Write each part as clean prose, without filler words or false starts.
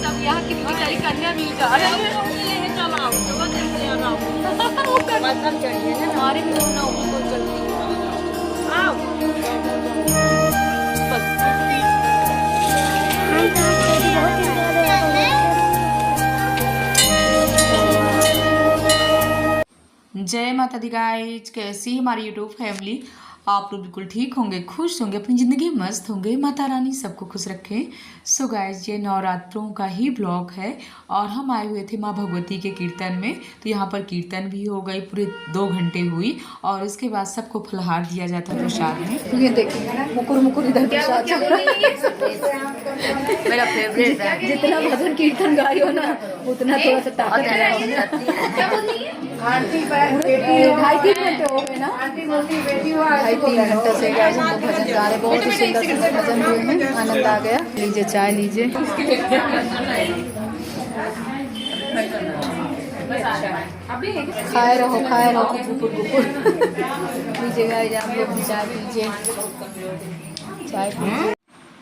सब यहाँ की बेचारी कन्या मिल जा रही है। हमारे भी ना उनको जल्दी आओ जय माता दी गाइज। कैसी हमारी यूट्यूब फैमिली? आप लोग बिल्कुल ठीक होंगे, खुश होंगे, अपनी ज़िंदगी मस्त होंगे। माता रानी सबको खुश रखें। सो गाइज, ये नवरात्रों का ही ब्लॉग है और हम आए हुए थे माँ भगवती के कीर्तन में। तो यहाँ पर कीर्तन भी हो गई, पूरे 2 घंटे हुई और उसके बाद सबको फलहार दिया जाता है प्रसाद में। ये देखिए मुकुर मुकुर इधर प्रसाद चल रहा है। मेरा फेवरेट है। जितना भजन कीर्तन गाई हो ना उतना थोड़ा सा ताकत है। ढाई 3 घंटे हो गए ना, 2.5-3 घंटे से गाइस हम लोग भजन गा रहे। बहुत ही सुंदर सुंदर भजन हुए हैं, आनंद आ गया। लीजिए चाय लीजिए। खाए रहो गुपुर गुपुर। लीजिए गाइस आप लोग भी चाय पीजिए, चाय पीजिए।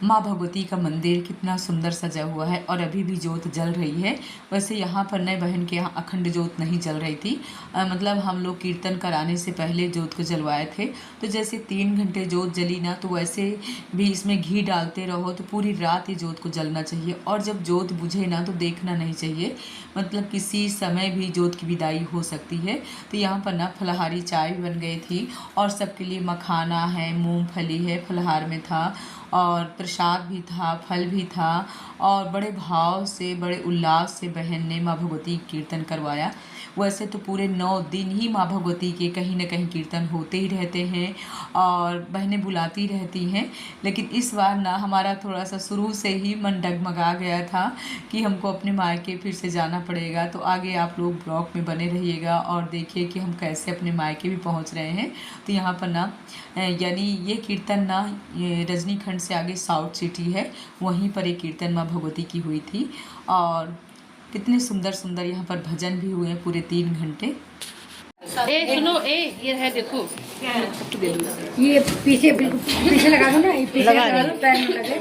माँ भगवती का मंदिर कितना सुंदर सजा हुआ है और अभी भी जोत जल रही है। वैसे यहाँ पर नए बहन के यहाँ अखंड जोत नहीं जल रही थी, मतलब हम लोग कीर्तन कराने से पहले जोत को जलवाए थे। तो जैसे 3 घंटे जोत जली ना, तो वैसे भी इसमें घी डालते रहो तो पूरी रात ये जोत को जलना चाहिए। और जब जोत बुझे ना तो देखना नहीं चाहिए, मतलब किसी समय भी जोत की विदाई हो सकती है। तो यहाँ पर ना फलाहारी चाय भी बन गई थी और सबके लिए मखाना है, मूँगफली है, फलाहार में था और प्रसाद भी था, फल भी था। और बड़े भाव से, बड़े उल्लास से बहन ने माँ भगवती कीर्तन करवाया। वैसे तो पूरे 9 दिन ही माँ भगवती के कहीं न कहीं कीर्तन होते ही रहते हैं और बहनें बुलाती रहती हैं, लेकिन इस बार ना हमारा थोड़ा सा शुरू से ही मन डगमगा गया था कि हमको अपने मायके फिर से जाना पड़ेगा। तो आगे आप लोग ब्लॉग में बने रहिएगा और देखिए कि हम कैसे अपने मायके भी पहुंच रहे हैं। तो यहाँ पर ना यानी ये कीर्तन ना रजनीखंड से आगे साउथ सिटी है, वहीं पर एक कीर्तन माँ भगवती की हुई थी और कितने सुंदर सुंदर यहाँ पर भजन भी हुए पूरे 3 घंटे। ए सुनो, ये है देखो, ये पीछे पीछे लगा दो ना, पीछे लगा दो, पैर में लगे।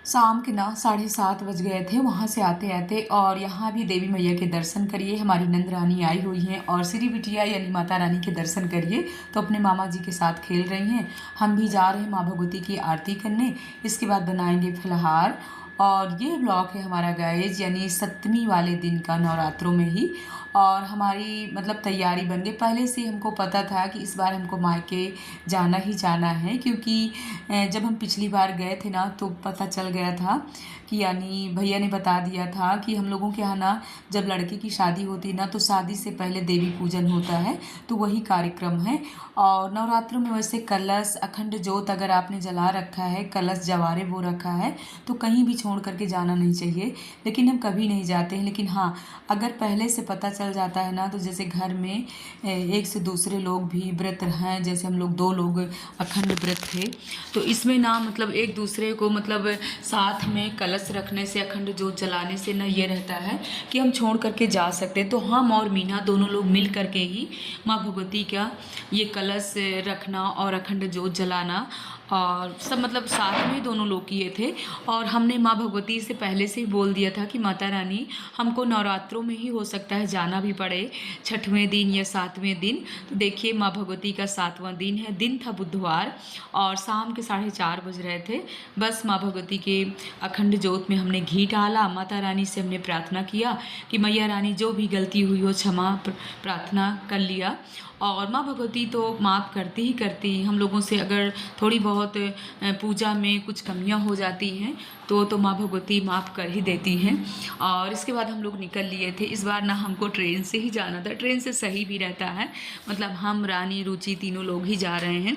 शाम के ना 7:30 बज गए थे वहाँ से आते आते। और यहाँ भी देवी मैया के दर्शन करिए, हमारी नंद रानी आई हुई हैं और श्री बिटिया यानी माता रानी के दर्शन करिए। तो अपने मामा जी के साथ खेल रही हैं, हम भी जा रहे हैं माँ भगवती की आरती करने। इसके बाद बनाएंगे फलहार। और ये ब्लॉग है हमारा गाइज, यानी 7वीं वाले दिन का नवरात्रों में ही। और हमारी मतलब तैयारी बन गई, पहले से हमको पता था कि इस बार हमको मायके जाना ही जाना है, क्योंकि जब हम पिछली बार गए थे ना तो पता चल गया था कि यानी भैया ने बता दिया था कि हम लोगों के यहाँ ना जब लड़के की शादी होती ना तो शादी से पहले देवी पूजन होता है, तो वही कार्यक्रम है। और नवरात्रों में वैसे कलश, अखंड जोत अगर आपने जला रखा है, कलश जवारे बो रखा है, तो कहीं भी छोड़ करके जाना नहीं चाहिए। लेकिन हम कभी नहीं जाते हैं। लेकिन हाँ, अगर पहले से पता चल जाता है ना, तो जैसे घर में एक से दूसरे लोग भी व्रत हैं, जैसे हम लोग 2 लोग अखंड व्रत थे, तो इसमें ना मतलब एक दूसरे को मतलब साथ में कलश रखने से, अखंड जोत जलाने से ना ये रहता है कि हम छोड़ करके जा सकते हैं। तो हम और मीना दोनों लोग मिल करके ही माँ भगवती का ये कलश रखना और अखंड जोत जलाना और सब मतलब साथ में दोनों लोग किए थे। और हमने माँ भगवती से पहले से ही बोल दिया था कि माता रानी हमको नवरात्रों में ही हो सकता है जाना भी पड़े, 6वें दिन या 7वें दिन। तो देखिए माँ भगवती का 7वां दिन है, दिन था बुधवार और शाम के 4:30 बज रहे थे। बस माँ भगवती के अखंड जोत में हमने घी डाला, माता रानी से हमने प्रार्थना किया कि मैया रानी जो भी गलती हुई हो क्षमा प्रार्थना कर लिया। और माँ भगवती तो माफ़ करती ही करती, हम लोगों से अगर थोड़ी बहुत पूजा में कुछ कमियाँ हो जाती हैं तो माँ भगवती माफ़ कर ही देती हैं। और इसके बाद हम लोग निकल लिए थे। इस बार ना हमको ट्रेन से ही जाना था, ट्रेन से सही भी रहता है, मतलब हम, रानी, रुचि तीनों लोग ही जा रहे हैं।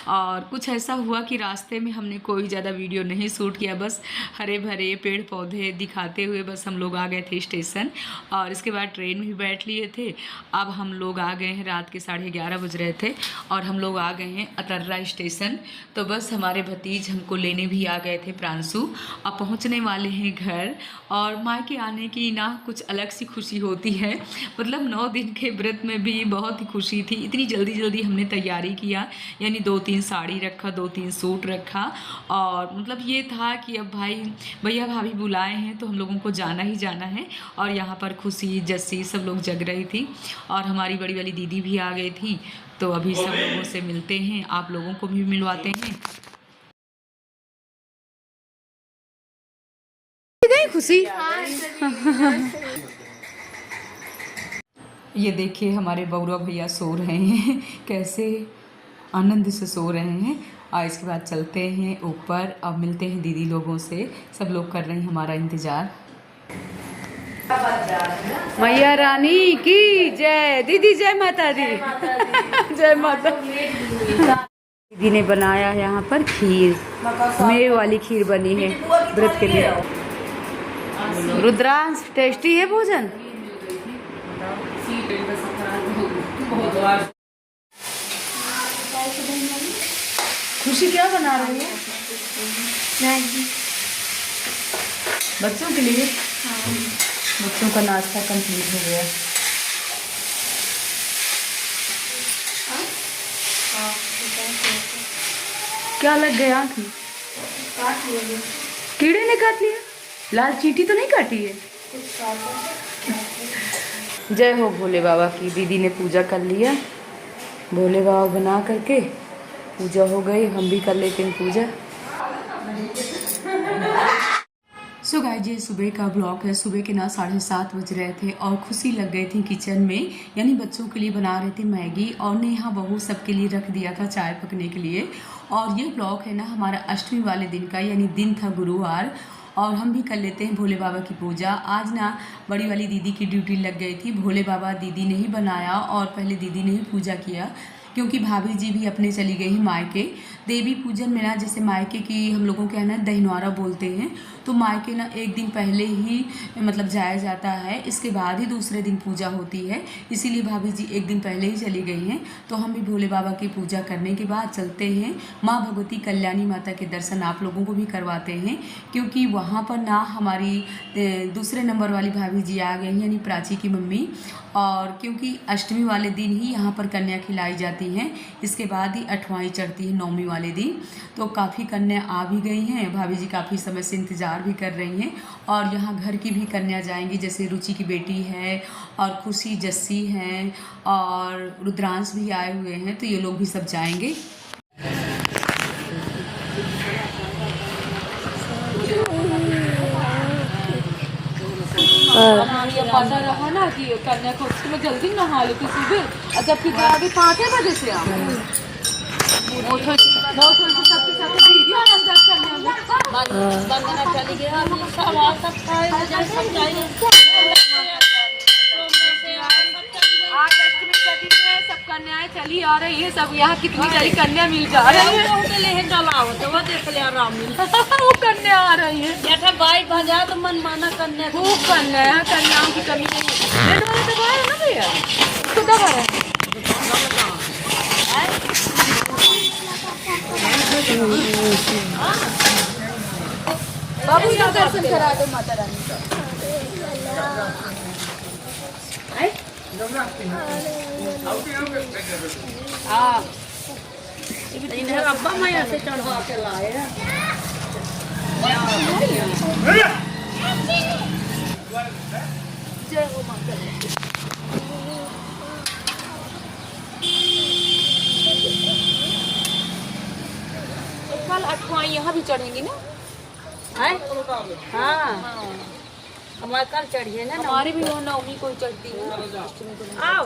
और कुछ ऐसा हुआ कि रास्ते में हमने कोई ज़्यादा वीडियो नहीं शूट किया, बस हरे भरे पेड़ पौधे दिखाते हुए बस हम लोग आ गए थे स्टेशन। और इसके बाद ट्रेन में भी बैठ लिए थे। अब हम लोग आ गए हैं, रात के 11:30 बज रहे थे और हम लोग आ गए हैं अतर्रा स्टेशन। तो बस हमारे भतीज हमको लेने भी आ गए थे, प्रांशु। अब पहुंचने वाले हैं घर। और मायके आने की ना कुछ अलग सी खुशी होती है, मतलब 9 दिन के व्रत में भी बहुत ही खुशी थी। इतनी जल्दी जल्दी हमने तैयारी किया, यानी 2-3 साड़ी रखा, 2-3 सूट रखा, और मतलब ये था कि अब भाई भैया भाभी बुलाए हैं तो हम लोगों को जाना ही जाना है। और यहाँ पर खुशी जस्सी सब लोग जग रही थी, और हमारी बड़ी वाली दीदी भी आ गई थी। तो अभी सब लोगों से मिलते हैं, आप लोगों को भी मिलवाते हैं। खुशी ये देखिए हमारे बउरा भैया सो रहे हैं, कैसे आनंद से सो रहे हैं। और इसके बाद चलते हैं ऊपर, अब मिलते हैं दीदी लोगों से। सब लोग कर रहे हैं हमारा इंतज़ार। मैया रानी की जय। दीदी जय माता दी। जय माता। दीदी ने बनाया है यहाँ पर खीर, मेवे वाली खीर बनी है व्रत के लिए। रुद्रांश टेस्टी है भोजन। खुशी क्या बना रही है? मैगी बच्चों के लिए। बच्चों का नाश्ता कंप्लीट हो गया। क्या लग गया आँख में? कीड़े ने काट लिया? लाल चींटी तो नहीं काटी है? जय हो भोले बाबा की। दीदी ने पूजा कर लिया, भोले बाबा बना करके पूजा हो गई। हम भी कर लेते हैं पूजा। सो गाइस, ये सुबह का ब्लॉग है। सुबह के ना 7:30 बज रहे थे और खुशी लग गई थी किचन में, यानी बच्चों के लिए बना रहे थे मैगी, और नेहा बहू सबके लिए रख दिया था चाय पकने के लिए। और ये ब्लॉग है ना हमारा अष्टमी वाले दिन का, यानी दिन था गुरुवार, और हम भी कर लेते हैं भोले बाबा की पूजा। आज ना बड़ी वाली दीदी की ड्यूटी लग गई थी। भोले बाबा दीदी ने ही बनाया और पहले दीदी ने ही पूजा किया, क्योंकि भाभी जी भी अपने चली गई हैं मायके। देवी पूजन में ना जैसे मायके की हम लोगों के यहाँ ना दहीनवारा बोलते हैं, तो मायके ना एक दिन पहले ही मतलब जाया जाता है, इसके बाद ही दूसरे दिन पूजा होती है। इसीलिए भाभी जी एक दिन पहले ही चली गई हैं। तो हम भी भोले बाबा की पूजा करने के बाद चलते हैं माँ भगवती कल्याणी माता के दर्शन आप लोगों को भी करवाते हैं, क्योंकि वहाँ पर ना हमारी दूसरे नंबर वाली भाभी जी आ गई, यानी प्राची की मम्मी। और क्योंकि अष्टमी वाले दिन ही यहाँ पर कन्या खिलाई जाती हैं, इसके बाद ही अठवाई चढ़ती है नौमी वाले दिन। तो काफ़ी कन्या आ भी गई हैं, भाभी जी काफ़ी समय से इंतज़ार भी कर रही हैं। और यहाँ घर की भी कन्या जाएंगी, जैसे रुचि की बेटी है, और खुशी जस्सी हैं, और रुद्रांश भी आए हुए हैं, तो ये लोग भी सब जाएंगे। ये पता रहा ना कि कन्या को उसमें जल्दी नहा लेती सुबह, और जबकि अभी 5 बजे से आ सब कन्याएं चली आ रही है, सब यहाँ कितनी सारी कन्या मिल जा रही है। वो कन्या आ रही है, बाई भजा तो मन माना कन्या खूब कन्या है, कन्याओं की कमी नहीं है। दवा है ना भैया, उसको दवा है। बाबू का दर्शन करा दो माता रानी का। अब्बा मैं से चढ़वा के लाए जय हो माता। कल अठवाई यहाँ भी चढ़ेंगी ना? हाँ, हमारे कल चढ़िए ना, हमारे भी वो नौमी को चढ़ती है। आओ।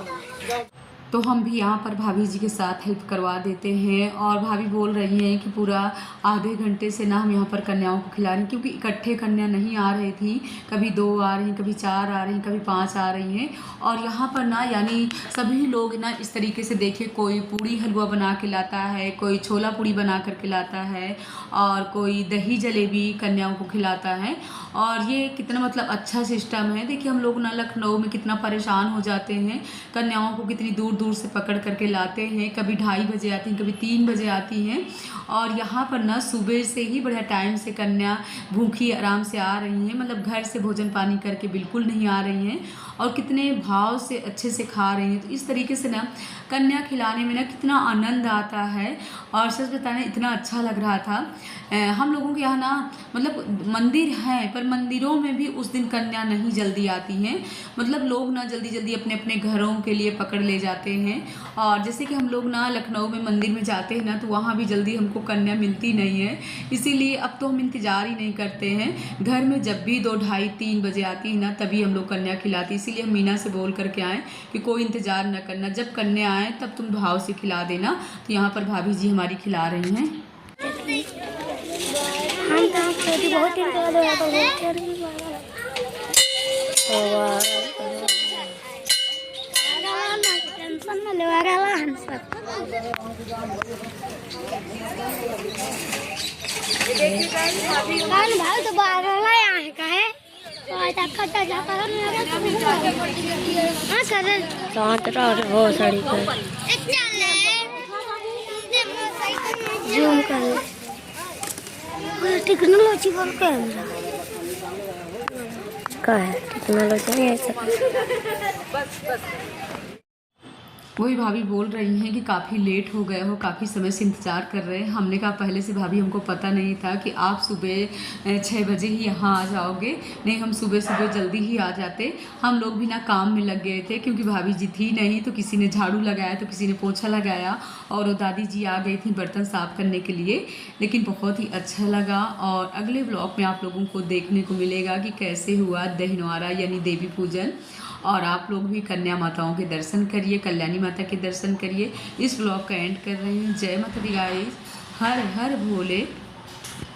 तो हम भी यहाँ पर भाभी जी के साथ हेल्प करवा देते हैं, और भाभी बोल रही हैं कि पूरा आधे घंटे से ना हम यहाँ पर कन्याओं को खिला रहे हैं, क्योंकि इकट्ठे कन्या नहीं आ रही थी, कभी 2 आ रही, कभी 4 आ रही, कभी 5 आ रही हैं। और यहाँ पर ना यानी सभी लोग ना इस तरीके से देखिए, कोई पूड़ी हलवा बना के लाता है, कोई छोला पूड़ी बना कर के लाता है, और कोई दही जलेबी कन्याओं को खिलाता है। और ये कितना मतलब अच्छा सिस्टम है। देखिए हम लोग ना लखनऊ में कितना परेशान हो जाते हैं, कन्याओं को कितनी दूर दूर से पकड़ करके लाते हैं, कभी 2:30 बजे आती हैं, कभी 3 बजे आती हैं। और यहाँ पर ना सुबह से ही बढ़िया टाइम से कन्या भूखी आराम से आ रही हैं, मतलब घर से भोजन पानी करके बिल्कुल नहीं आ रही हैं। और कितने भाव से अच्छे से खा रही हैं। तो इस तरीके से ना कन्या खिलाने में ना कितना आनंद आता है और सच बताना इतना अच्छा लग रहा था। हम लोगों के यहाँ ना मतलब मंदिर हैं पर मंदिरों में भी उस दिन कन्या नहीं जल्दी आती हैं। मतलब लोग ना जल्दी जल्दी अपने अपने घरों के लिए पकड़ ले जाते हैं। और जैसे कि हम लोग ना लखनऊ में मंदिर में जाते हैं ना तो वहाँ भी जल्दी हमको कन्या मिलती नहीं है। इसीलिए अब तो हम इंतज़ार ही नहीं करते हैं। घर में जब भी 2, ढाई, 3 बजे आती है ना तभी हम लोग कन्या खिलाती। इसीलिए हम मीना से बोल करके आए कि कोई इंतज़ार न करना, जब कन्या आए तब तुम भाव से खिला देना। तो यहाँ पर भाभी जी हमारी खिला रही हैं। बहुत टेंशन में लेवा रहा हम सब कान भाई तो बाहर आया है काहे तो खट्टा जाता है हां कर साथ रह वो साड़ी कर जूम कर टेक्नोलॉजी पर कैमरा का है टेक्नोलॉजी नहीं ऐसा। वही भाभी बोल रही हैं कि काफ़ी लेट हो गए हो, काफ़ी समय से इंतज़ार कर रहे हैं। हमने कहा पहले से भाभी हमको पता नहीं था कि आप सुबह 6 बजे ही यहाँ आ जाओगे। नहीं, हम सुबह सुबह जल्दी ही आ जाते। हम लोग भी ना काम में लग गए थे क्योंकि भाभी जी थी नहीं, तो किसी ने झाड़ू लगाया तो किसी ने पोछा लगाया और दादी जी आ गई थी बर्तन साफ़ करने के लिए। लेकिन बहुत ही अच्छा लगा और अगले ब्लॉग में आप लोगों को देखने को मिलेगा कि कैसे हुआ दहनवारा यानी देवी पूजन। और आप लोग भी कन्या माताओं के दर्शन करिए, कल्याणी माता के दर्शन करिए। इस ब्लॉग का एंड कर रहे हैं। जय माता दी गाइस, हर हर भोले।